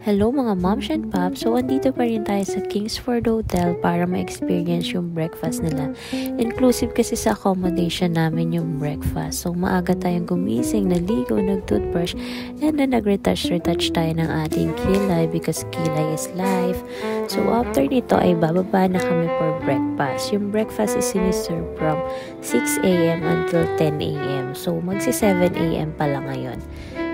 Hello mga moms and pops! So, andito pa rin tayo sa Kingsford Hotel para ma-experience yung breakfast nila. Inclusive kasi sa accommodation namin yung breakfast. So, maaga tayong gumising, naligo, nag-toothbrush, and then nag-retouch tayo ng ating kilay because kilay is life. So, after nito ay bababa na kami for breakfast. Yung breakfast is siniserve from 6 a.m. until 10 a.m. So, magsi 7 a.m. pa lang ngayon.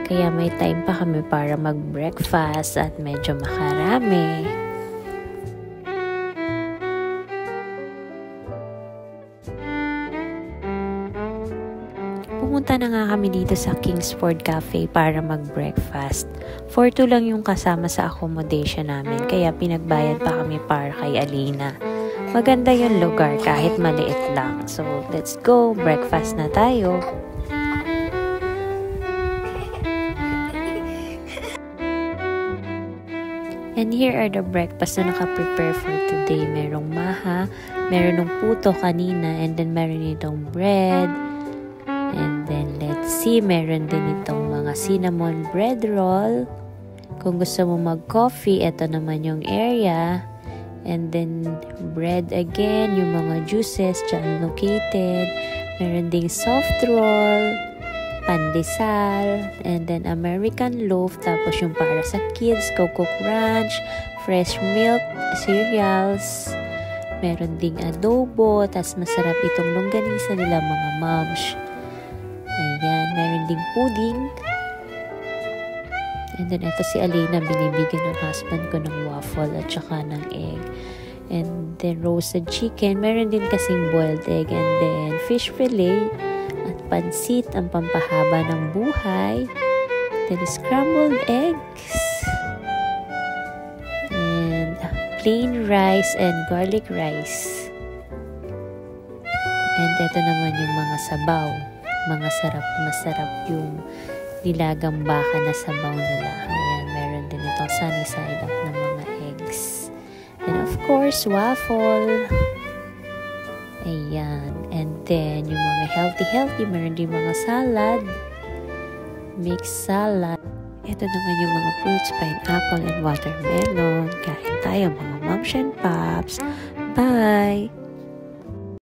Kaya may time pa kami para mag-breakfast at medyo makarami. Pumunta na nga kami dito sa Kingsford Cafe para mag-breakfast. 4-2 lang yung kasama sa accommodation namin, kaya pinagbayad pa kami para kay Alina. Maganda yung lugar kahit maliit lang. So, let's go! Breakfast na tayo! And here are the breakfast na naka-prepare for today. Merong maha, meron ng puto kanina, and then meron itong bread. And then, let's see, meron din itong mga cinnamon bread roll. Kung gusto mo mag-coffee, ito naman yung area. And then, bread again, yung mga juices dyan located. Meron ding soft roll, pandesal, and then American loaf, tapos yung para sa kids, Coco Crunch, fresh milk, cereals, meron ding adobo, tapos masarap itong longganisa nila mga moms. Ayan, meron ding pudding. And then ito si Alina, binibigyan ng husband ko ng waffle at saka ng egg. And then roasted chicken, meron din kasing boiled egg, and then fish fillet, at pansit, ang pampahaba ng buhay. Then scrambled eggs. And plain rice and garlic rice. And ito naman yung mga sabaw. Mga masarap yung nilagang baka na sabaw nila. Ayan, meron din itong sunny side up ng mga eggs. And of course, waffle. Ayan. And then, yung mga healthy, meron din mga salad. Mixed salad. Ito naman yung mga fruits, pineapple and watermelon. Kain tayo mga moms and pops. Bye!